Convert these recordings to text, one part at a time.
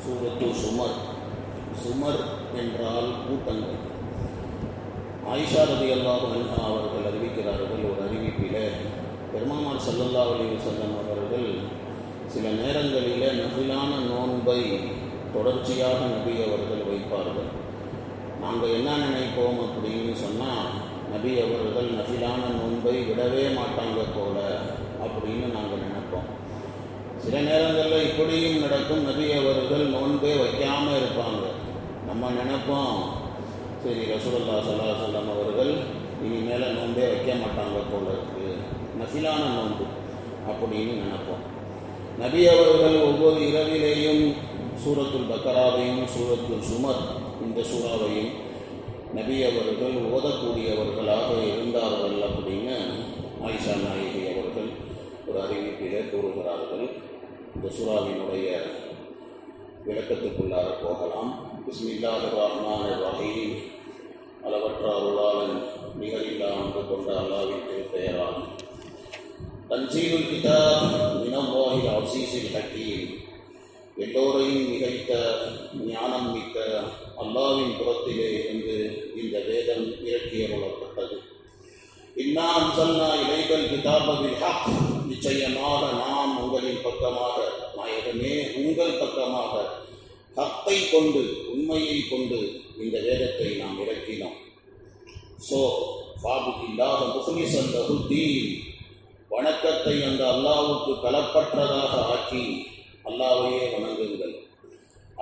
சூரத்து சுமர். சுமர் என்றால் கூட்டங்கள். ஆயிஷா ரலியல்லாஹு அன்ஹா அவர்கள் அறிவிக்கிறார்கள், ஒரு அறிவிப்பிலே பெருமானார் ஸல்லல்லாஹு அலைஹி வஸல்லம் அவர்கள் சில நேரங்களிலே நஃபிலான நோன்பை தொடர்ச்சியாக நபி அவர்கள் வைப்பார்கள். நாங்கள் என்ன நினைப்போம் அப்படின்னு சொன்னால், நபி அவர்கள் நஃபிலான நோன்பை விடவே மாட்டாங்க போல அப்படின்னு நாங்கள் நினைப்போம். சில நேரங்களில் இப்படியும் நடக்கும், நபி அவர்கள் நோன்பே வைக்காமல் இருப்பாங்க. நம்ம நினைப்போம், சரி ரசூலுல்லாஹி ஸல்லல்லாஹு அலைஹி வஸல்லம் அவர்கள் இனிமேல் நோன்பே வைக்க மாட்டாங்க போல இருக்கு, நஃபிலான நோன்பு அப்படின்னு நினைப்போம். நபி அவர்கள் ஒவ்வொரு இரவிலேயும் சூரத்துல் பக்கராவையும் சூரத்துல் சுமர் இந்த சூறாவையும் நபி அவர்கள் ஓதக்கூடியவர்களாக இருந்தார்கள் அப்படின்னு ஆயிஷா நாயகி அவர்கள் ஒரு அறிவிப்பிலே கூறுகிறார்கள். இந்த சூறாவினுடைய விளக்கத்துக்குள்ளாக போகலாம். பிஸ்மில்லாஹிர் ரஹ்மானிர் ரஹீம். அளவற்ற அருளாளன் நிகரில்லா அன்பு கொண்ட அல்லாஹ்வின் திருப்பெயரால். தன்சீலுல் கிதாப் மினல்லாஹில் அஸீஸில் ஹக்கீம். எல்லோரையும் மிகைத்த ஞானம் மிக்க அல்லாஹ்வின் புறத்திலே இருந்து இந்த வேதம் இறக்கியருளப்பட்டது. இன்னா அன்ஸல்னா இலைக்கல் கிதாப பில் ஹக். நிச்சயமாக நாம் உங்களின் பக்கமாக, நாயகமே உங்கள் பக்கமாக ஹக்கை கொண்டு, உண்மையை கொண்டு இந்த வேதத்தை நாம் இறக்கினோம். ஃபாபுதில்லாஹ முஹ்லிஸன் லஹுத்தீன். வணக்கத்தை அந்த அல்லாஹ்வுக்கு களப்பற்றதாக ஆக்கி அல்லாஹ்வையே வணங்குங்கள்.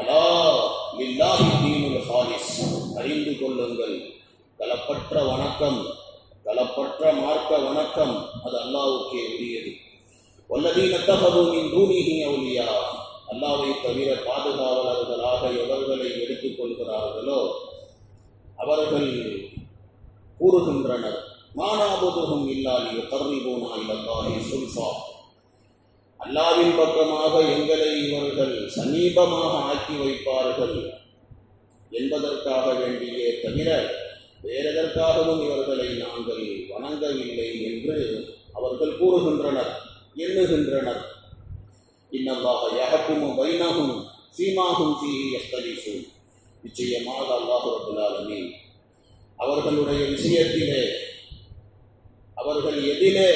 அலா லில்லாஹி தீனுல் ஹாலிஸ். அறிந்து கொள்ளுங்கள், களப்பற்ற வணக்கம், களப்பற்ற மார்க்க வணக்கம் அது அல்லாஹ்வுக்கே உரியது. வல்லதீன தஹது மின் தூனிஹி அவுலியா. அல்லாஹ்வை தவிர பாதுகாவலர்களாக எவர்களை எடுத்துக்கொள்கிறார்களோ அவர்கள் கூறுகின்றனர், மானாபுதுஹும் இல்லா லியுகர்ரிபூனா இலல்லாஹி ஸுல்ஃபா. அல்லாஹ்வின் பக்கமாக எங்களை இவர்கள் சமீபமாக ஆக்கி வைப்பார்கள் என்பதற்காக வேண்டியே தவிர வேறெதற்காகவும் இவர்களை நாங்கள் வணங்கவில்லை என்று அவர்கள் கூறுகின்றனர், எண்ணுகின்றனர். இன்னல்லாஹ யஹ்குமு பைனஹும் ஃபீமாஹும் ஃபீஹி யஃப்தலிஃபூன். நிச்சயமாக அல்லாஹ் ரப்பல் ஆலமீன் அவர்களுடைய விஷயத்திலே, அவர்கள் எதிலே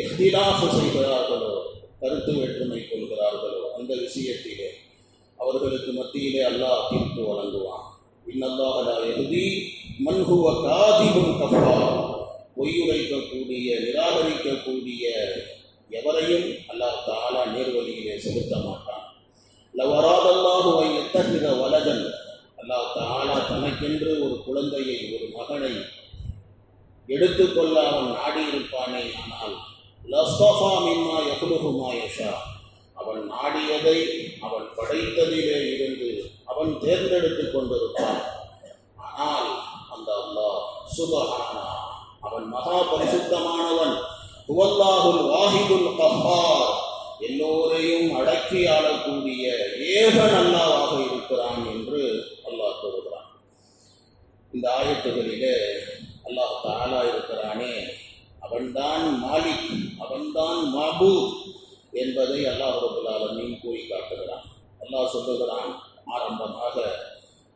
இஹ்திலாஃப் செய்கிறார்களோ, கருத்து வேற்றுமை கொள்கிறார்களோ, அந்த விஷயத்திலே அவர்களுக்கு மத்தியிலே அல்லாஹ் தீர்ப்பு வழங்குவான். இன்னல்லாஹ லா யஹ்தி மன் ஹுவ காதிபுன் கஃபார். பொய்யுரைக்கக்கூடிய, நிராகரிக்கக்கூடிய எவரையும் அல்லாஹ் தஆலா நேர்வழியிலே செலுத்த மாட்டான். Love அராதல்லாஹு an யத்தஹித வலதன். அல்லாஹ் தஆலா தனக்கென்று ஒரு குழந்தையை, ஒரு மகனை எடுத்துக்கொள்ள அவன் நாடியிருப்பானே, ஆனால் லஸ்தஃபா மிம்மா யஹ்லுகு மா யஷா. அவன் நாடியதை அவன் படைத்ததிலே இருந்து அவன் தேர்ந்தெடுத்து கொண்டிருப்பான். ஆனால் அந்த அல்லாஹ் சுப்ஹானா, அவன் மகா பரிசுத்தமானவன். ஹுவல்லாஹுல் வாஹிதுல் கஹ்ஹார். எல்லோரையும் அடக்கி ஆளக்கூடிய ஏகன் அல்லாஹ்வாக இருக்கிறான் என்று அல்லாஹ் கூறுகிறான். இந்த ஆயத்துகளிலே அல்லாஹ் தஆலா இருக்கிறானே, அவன்தான் மாலிக், அவன்தான் மாபூத் என்பதை அல்லாஹ் ரப்பல் ஆலமீன் கூறி காட்டுகிறான். அல்லாஹ் சொல்லுகிறான் ஆரம்பமாக,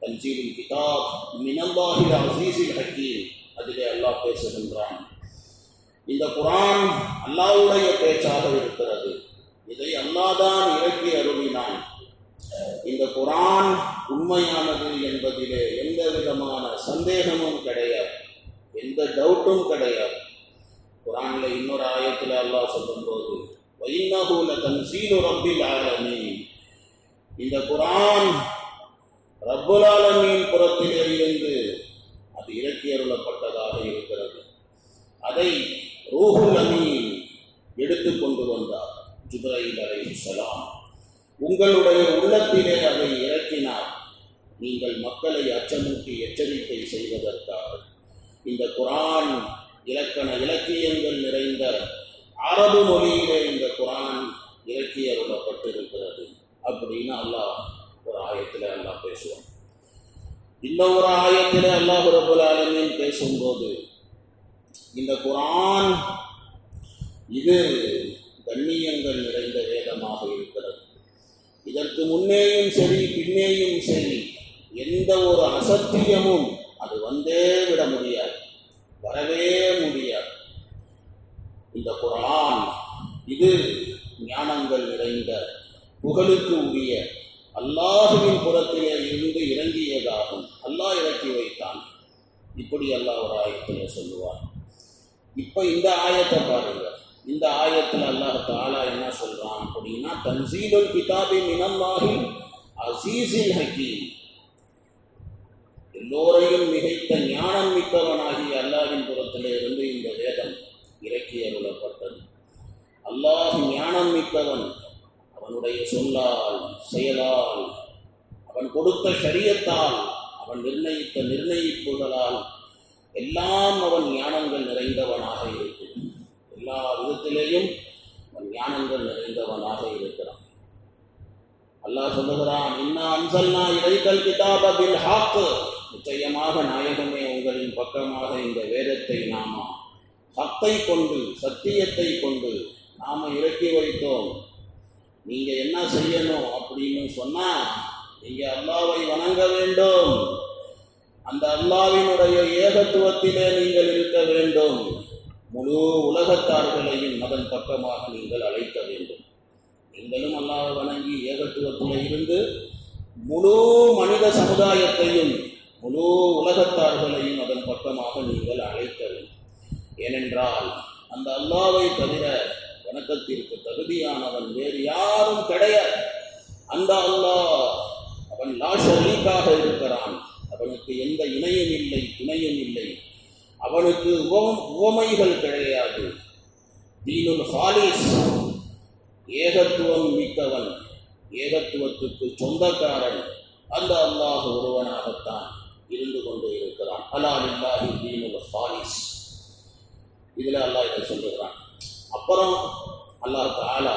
தன்சீலுல் கிதாப் மினல்லாஹில் அஸீஸில் ஹக்கீம். அதிலே அல்லாஹ் பேசுகின்றான், இந்த குர்ஆன் அல்லாஹ்வுடைய பேச்சாக இருக்கிறது, இதை அல்லாஹ் தான் இறக்கி அருளினான். இந்த குர்ஆன் உண்மையானது என்பதிலே எந்த விதமான சந்தேகமும் கிடையாது, எந்த டவுட்டும் கிடையாது. குர்ஆன்ல இன்னொரு ஆயத்தில் அல்லாஹ் சொல்லும்போது, வஇன்னஹு லதன்ஸீலு ரப்பில் ஆலமீன். இந்த குர்ஆன் ரப்புல் ஆலமீன் புறத்திலே இருந்து அது இறக்கி அருளப்பட்டதாக இருக்கிறது. அதை ரூஹுல் அமீன் எடுத்து கொண்டு வந்தார், ஜிப்ரீல் அலைஹிஸ்ஸலாம். உங்களுடைய உள்ளத்திலே அதை இறக்கினார், நீங்கள் மக்களை அச்சமூட்டி எச்சரிக்கை செய்வதற்காக. இந்த குர்ஆன் இலக்கண இலக்கியங்கள் நிறைந்த அரபு மொழியிலே இந்த குர்ஆன் இறக்கி அருளப்பட்டிருக்கிறது அப்படின்னு அல்லாஹ் ஒரு ஆயத்தில் அல்லாஹ் பேசுவான். இன்னொரு ஆயத்தில் அல்லாஹ் ரப்பல் ஆலமீன் பேசும்போது, இந்த குர்ஆன் இது கண்ணியங்கள் நிறைந்த வேதமாக இருக்கிறது, இதற்கு இதற்கு முன்னேயும் சரி பின்னேயும் சரி எந்த ஒரு அசத்தியமும் அது வந்தே விட முடியாது, வரவே முடியாது. இந்த குர்ஆன் இது ஞானங்கள் நிறைந்த புகழுக்கு உரிய அல்லாஹுவின் புறத்திலே இருந்து இறங்கியதாகும். அல்லாஹ் இறக்கி வைத்தான். இப்படி அல்லாஹ் ஒரு ஆயத்திலே சொல்லுவார். இப்போ இந்த ஆயத்தை பாருங்க. இந்த ஆயத்தில் அல்லாஹ் தஆலா என்ன சொல்றான் அப்படின்னா, தன்சீலுல் கிதாபி மினல்லாஹில் அஸீஸில் ஹக்கீம், எல்லோரையும் மிகைத்த ஞானம் மிக்கவனாகிய அல்லாஹ்வின் புறத்திலே இருந்து இந்த வேதம் இறக்கி அருளப்பட்டது. அல்லாஹ் ஞானம் மிக்கவன். அவனுடைய சொல்லால், செயலால், அவன் கொடுத்த ஷரியத்தால், அவன் நிர்ணயித்த நிர்ணயிப்புகளால் எல்லாம் அவன் ஞானங்கள் நிறைந்தவனாக இருக்கிறான். எல்லா விதத்திலேயும் அவன் ஞானங்கள் நிறைந்தவனாக இருக்கிறான். அல்லாஹ் சொல்லுகிறான், இன்னா அன்ஸல்னா இலைக்கல் கிதாப பில் ஹக், நிச்சயமாக நாயகமே உங்களின் பக்கமாக இந்த வேதத்தை நாம ஹக்கை கொண்டு, சத்தியத்தை கொண்டு நாம இறக்கி வைத்தோம். நீங்க என்ன செய்யணும் அப்படின்னு சொன்னா, நீங்க அல்லாஹ்வை வணங்க வேண்டும். அந்த அல்லாஹ்வினுடைய ஏகத்துவத்திலே நீங்கள் இருக்க வேண்டும். முழு உலகத்தார்களையும் அதன் பக்கமாக நீங்கள் அழைக்க வேண்டும். நீங்களும் அல்லாஹ்வை வணங்கி ஏகத்துவத்திலே இருந்து முழு மனித சமுதாயத்தையும் முழு உலகத்தார்களையும் அதன் பக்கமாக நீங்கள் அழைக்க வேண்டும். ஏனென்றால் அந்த அல்லாஹ்வை தவிர வணக்கத்திற்கு தகுதியானவன் வேறு யாரும் கிடையாது. அந்த அல்லாஹ் அவன் லா ஷரீக்காக இருக்கிறான். அவனுக்கு எந்த இணையும் இல்லை, துணையும் இல்லை. அவனுக்கு உவமைகள் கிடையாது. தீனுல் ஹாலிஸ், ஏகத்துவம் மிக்கவன், ஏகத்துவத்துக்கு சொந்தக்காரன் அந்த அல்லாஹ் ஒருவனாகத்தான் இருந்து கொண்டு இருக்கிறான். அலா லில்லாஹி தீனுல் ஹாலிஸ், இதில் அல்லாஹ் இதை சொல்லுகிறான். அப்புறம் அல்லாஹ் தஆலா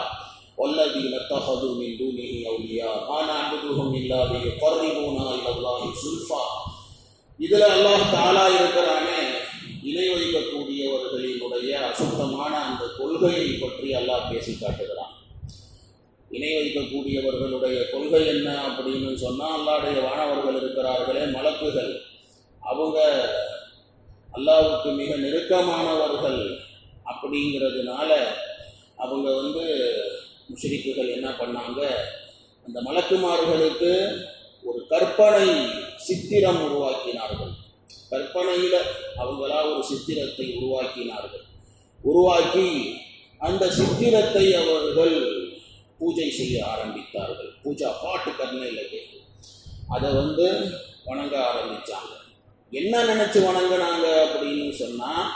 வல்லதீன தஹது மின் தூனிஹி அவ்லியா மா நஅபுதுஹும் இல்லா லியுகர்ரிபூனா இலல்லாஹி ஸுல்ஃபா, இதில் அல்லாஹ் தஆலா இருக்கிறானே, இணை வைக்கக்கூடியவர்களினுடைய அசுத்தமான அந்த கொள்கையை பற்றி அல்லாஹ் பேசி காட்டுகிறான். இணை வைக்கக்கூடியவர்களுடைய கொள்கை என்ன அப்படின்னு சொன்னால், அல்லாஹ்வுடைய வானவர்கள் இருக்கிறார்களே மலக்குகள், அவங்க அல்லாஹ்வுக்கு மிக நெருக்கமானவர்கள். அப்படிங்கிறதுனால அவங்க முஷ்ரிக்குகள் என்ன பண்ணாங்க, அந்த மலக்குமார்களுக்கு ஒரு கற்பனை சித்திரம் உருவாக்கினார்கள். கற்பனையில் அவங்களா ஒரு சித்திரத்தை உருவாக்கினார்கள். உருவாக்கி அந்த சித்திரத்தை அவர்கள் பூஜை செய்ய ஆரம்பித்தார்கள். பூஜா பாட்டு கர்ணையில் கேட்டு அதை வணங்க ஆரம்பித்தாங்க. என்ன நினச்சி வணங்கினாங்க அப்படின்னு சொன்னால்,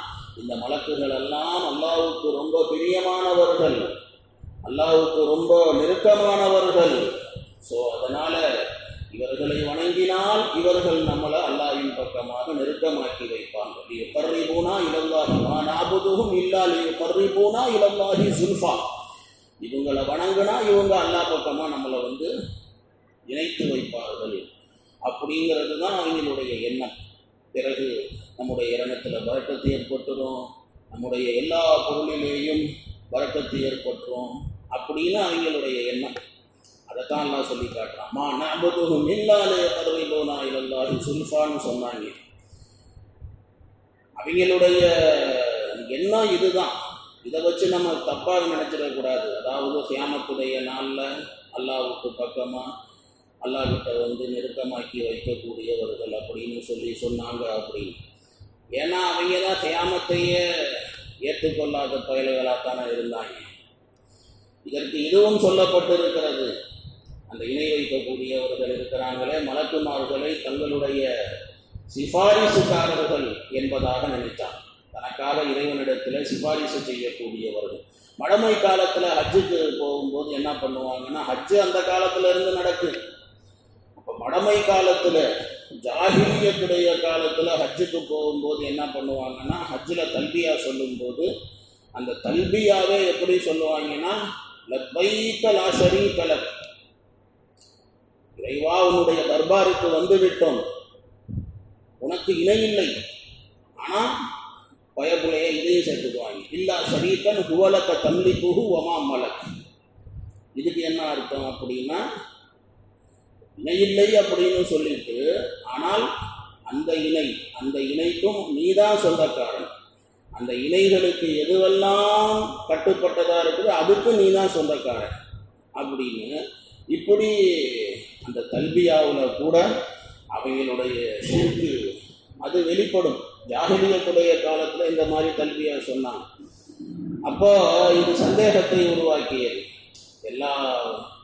இந்த மலக்குகள் எல்லாம் அல்லாஹ்வுக்கு ரொம்ப பிரியமானவர்கள், அல்லாஹ்வுக்கு ரொம்ப நெருக்கமானவர்கள். ஸோ அதனால் இவர்களை வணங்கினால் இவர்கள் நம்மளை அல்லாஹ்வின் பக்கமாக நெருக்கமாக்கி வைப்பாங்க. லியுகர்ரிபூனா இலல்லாஹி மா நஅபுதுஹும் இல்லா லியுகர்ரிபூனா இலல்லாஹி ஸுல்ஃபா, இவங்களை வணங்கினா இவங்க அல்லாஹ் பக்கமாக நம்மளை இணைத்து வைப்பார்கள். அப்படிங்கிறது தான் அவங்களுடைய எண்ணம். பிறகு நம்முடைய இரணத்தில் பரக்கத்து ஏற்பட்டுரும், நம்முடைய எல்லா பொருளிலேயும் பரக்கத்து ஏற்பட்டுரும் அப்படின்னு அவங்களுடைய எண்ணம். அதைத்தான் எல்லாம் சொல்லி காட்டுறான். மா நஅபுதுஹும் இல்லா லியுகர்ரிபூனா இலல்லாஹி ஸுல்ஃபான்னு சொன்னாங்க. அவங்களுடைய எண்ணம் இதுதான். இதை வச்சு நம்ம தப்பாக நினைச்சிடக்கூடாது. அதாவது கியாமத்துடைய நாளில் அல்லாஹ்வுக்கு பக்கமாக அல்லாஹ்கிட்ட நெருக்கமாக்கி வைக்கக்கூடியவர்கள் அப்படின்னு சொன்னாங்க அப்படின்னு. ஏன்னா அவங்க தான் கியாமத்தையே ஏற்றுக்கொள்ளாத பயல்களாகத்தானே இருந்தாங்க. இதற்கு இதுவும் சொல்லப்பட்டிருக்கிறது. அந்த இணை வைக்கக்கூடியவர்கள் இருக்கிறாங்களே மலக்குமார்களை தங்களுடைய சிபாரிசுக்காரர்கள் என்பதாக நினைத்தார். தனக்காக இறைவனிடத்தில் சிபாரிசு செய்யக்கூடியவர்கள். மடமை காலத்தில் ஹஜ்ஜுக்கு போகும்போது என்ன பண்ணுவாங்கன்னா, ஹஜ்ஜு அந்த காலத்தில் இருந்து நடக்குது. அப்போ மடமை காலத்தில் ஜாஹிலியத்துடைய காலத்தில் ஹஜ்ஜுக்கு போகும்போது என்ன பண்ணுவாங்கன்னா, ஹஜ்ஜில் தல்பியா சொல்லும்போது அந்த தல்பியாவே எப்படி சொல்லுவாங்கன்னா, லப்பைக லா ஷரீக லக், இறைவா உன்னுடைய தர்பாருக்கு வந்துவிட்டோம், உனக்கு இணை இல்லை. ஆனால் பயபுலைய இதையும் சேர்த்துக்குவாங்க. இல்லா ஷரீகன் ஹுவலக்க தம்லிக்குஹு வமா மலக். இதுக்கு என்ன அர்த்தம் அப்படின்னா, இணையில்லை அப்படின்னு சொல்லிட்டு, ஆனால் அந்த இணைக்கும் நீதான் சொந்தக்காரன், அந்த இணைகளுக்கு எதுவெல்லாம் கட்டுப்பட்டதா இருக்குது அதுக்கு நீதான் சொந்தக்காரன் அப்படின்னு இப்படி அந்த தல்பியாவில் கூட அவங்களுடைய ஷிர்கு அது வெளிப்படும். ஜாஹிலியத்துடைய காலத்தில் இந்த மாதிரி தல்பியா சொன்னாங்க. அப்போ இது சந்தேகத்தை உருவாக்கியது. எல்லா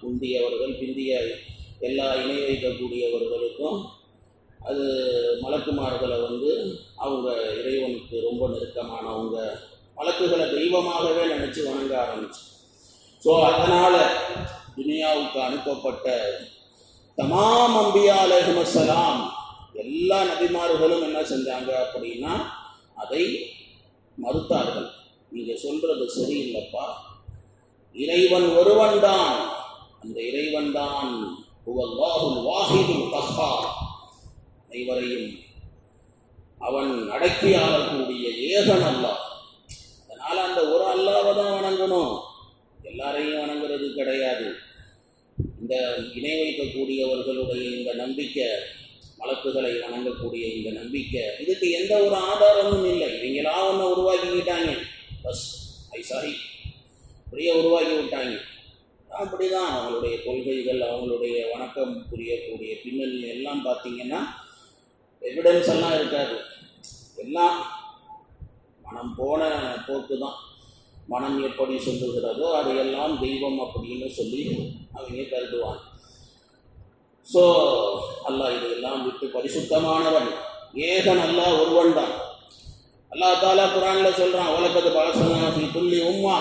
முந்தியவர்கள் பிந்திய எல்லா இணை வைக்கக்கூடியவர்களுக்கும் அது மலக்குமார்களை அவங்க இறைவனுக்கு ரொம்ப நெருக்கமானவங்க, மலக்குகளை தெய்வமாகவே நினச்சி வணங்க ஆரம்பிச்சு. ஸோ அதனால் துனியாவுக்கு அனுப்பப்பட்ட தமாம் அம்பியா அலைஹிமுஸ்ஸலாம் எல்லா நபிமார்களும் என்ன செஞ்சாங்க அப்படின்னா அதை மறுத்தார்கள். நீங்கள் சொல்கிறது சரியில்லைப்பா, இறைவன் ஒருவன் தான், அந்த இறைவன் தான் ஹுவல்லாஹுல் வாஹிதுல் கஹ்ஹார், அனைவரையும் அவன் அடக்கி ஆளக்கூடிய ஏகன் அல்லாஹ். அதனால் அந்த ஒரு அல்லாஹ்வை தான் வணங்கணும், எல்லாரையும் வணங்குறது கிடையாது. இந்த இணை வைக்கக்கூடியவர்களுடைய இந்த நம்பிக்கை, மலக்குகளை வணங்கக்கூடிய இந்த நம்பிக்கை, இதுக்கு எந்த ஒரு ஆதாரமும் இல்லை. இவங்களா ஒன்று உருவாக்கிக்கிட்டாங்க, பஸ் ஐசாரி அப்படியே உருவாக்கி விட்டாங்க. அப்படிதான் அவங்களுடைய கொள்கைகள், அவங்களுடைய வணக்கம் புரியக்கூடிய பின்னணி எல்லாம் பார்த்தீங்கன்னா எவிடன்ஸ் எல்லாம் இருக்காது. எல்லாம் மனம் போன போக்கு தான். மனம் எப்படி சொல்லுகிறதோ அதையெல்லாம் தெய்வம் அப்படின்னு சொல்லி அவங்க கருதுவாங்க. ஸோ அல்லாஹ் இதையெல்லாம் விட்டு பரிசுத்தமானவன், ஏகன் அல்லாஹ் ஒருவன் தான். அல்லாஹ் தாலா குர்ஆன்ல சொல்றான், வலக்கத் பஅஸ்னா ஃபீ குல்லி உம்மா,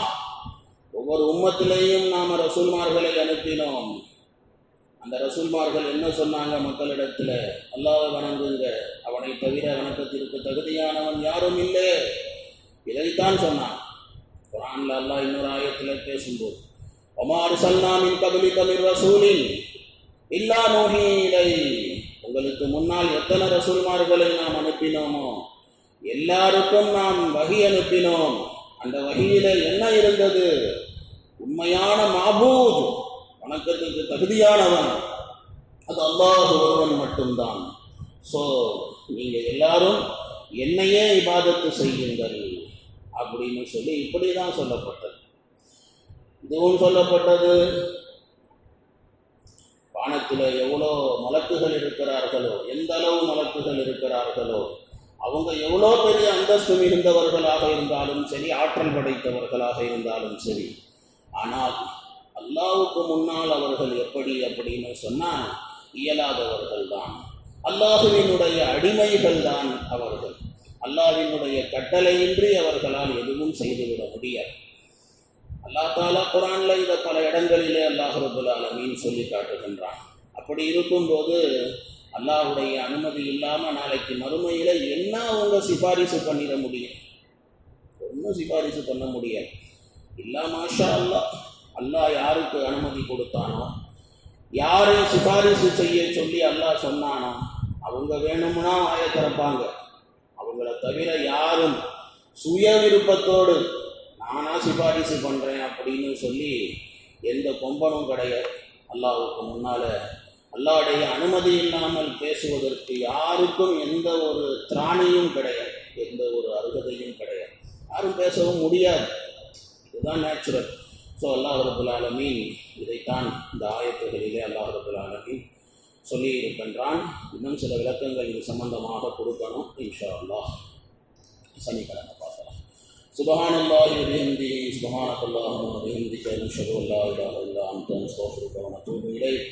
ஒவ்வொரு உம்மத்திலேயும் நாம் ரசூல்மார்களை அனுப்பினோம். அந்த ரசூல்மார்கள் என்ன சொன்னாங்க மக்களிடத்தில்? அல்லாஹ்வை வணங்குங்க, அவனை தவிர வணக்கத்திற்கு தகுதியானவன் யாரும் இல்லை, இதைத்தான் சொன்னான். குர்ஆன்ல அல்லாஹ் இன்னொரு ஆயத்தில் பேசும்போது, வமா அர்ஸல்னா மின் கப்லிக மிர் ரசூலின் இல்லா நூஹி இலைஹி, உங்களுக்கு முன்னால் எத்தனை ரசூல்மார்களை நாம் அனுப்பினோமோ எல்லாருக்கும் நாம் வஹி அனுப்பினோம். அந்த வஹியில என்ன இருந்தது? உண்மையான மாபூத், வணக்கத்துக்கு தகுதியானவன் அது அல்லாஹ் ஒருவன் மட்டும்தான். ஸோ நீங்கள் எல்லாரும் என்னையே இபாதத்து செய்யுங்கள் அப்படின்னு சொல்லி இப்படி தான் சொல்லப்பட்டது. இதுவும் சொல்லப்பட்டது, வானத்தில் எவ்வளோ மலக்குகள் இருக்கிறார்களோ, எந்த அளவு மலக்குகள் இருக்கிறார்களோ, அவங்க எவ்வளோ பெரிய அந்தஸ்து மிகுந்தவர்களாக இருந்தாலும் சரி, ஆற்றல் படைத்தவர்களாக இருந்தாலும் சரி, ஆனால் அல்லாஹ்வுக்கு முன்னால் அவர்கள் எப்படி அப்படின்னு சொன்னால் இயலாதவர்கள் தான், அல்லாஹுவினுடைய அடிமைகள் தான் அவர்கள். அல்லாஹ்வினுடைய கட்டளையின்றி அவர்களால் எதுவும் செய்துவிட முடியாது. அல்லாஹ் தாலா குர்ஆன்ல இதை பல இடங்களிலே அல்லாஹ் ரப்பல் ஆலமீன் சொல்லி காட்டுகின்றான். அப்படி இருக்கும்போது அல்லாஹ்வுடைய அனுமதி இல்லாமல் நாளைக்கு மறுமையில் என்ன அவங்க சிபாரிசு பண்ணிட முடியும்? ஒன்றும் சிபாரிசு பண்ண முடியாது. இல்லா மாஷா அல்லாஹ், அல்லாஹ் யாருக்கு அனுமதி கொடுத்தானோ, யாரை சிபாரிசு செய்ய சொல்லி அல்லாஹ் சொன்னானோ அவங்க வேணும்னா வாயை திறப்பாங்க. அவங்கள தவிர யாரும் சுய விருப்பத்தோடு நானா சிபாரிசு பண்ணுறேன் அப்படின்னு சொல்லி எந்த கொம்பனும் கிடையாது. அல்லாஹ்வுக்கு முன்னால் அல்லாஹ்வுடைய அனுமதி இல்லாமல் பேசுவதற்கு யாருக்கும் எந்த ஒரு திராணியும் கிடையாது, எந்த ஒரு அருகதையும் கிடையாது, யாரும் பேசவும் முடியாது. இதுதான் நேச்சுரல். ஸோ அல்லாஹ் ரப்பல் ஆலமீன் இதைத்தான் இந்த ஆயத்துகளிலே அல்லாஹ் ரப்பல் ஆலமீன் சொல்லி இருக்கின்றான். இன்னும் சில விளக்கங்கள் இது சம்பந்தமாக கொடுக்கணும். இன்ஷா அல்லாஹ் சனிக்கிழமை பார்க்கலாம். சுப்ஹானல்லாஹி வ பிஹம்திஹி, சுப்ஹானக்கல்லாஹும்ம வ பிஹம்திக, நஷ்ஹது அல்லா இலாஹா இல்லா அன்த, நஸ்தக்ஃபிருக வ நத்தூபு இலைக்.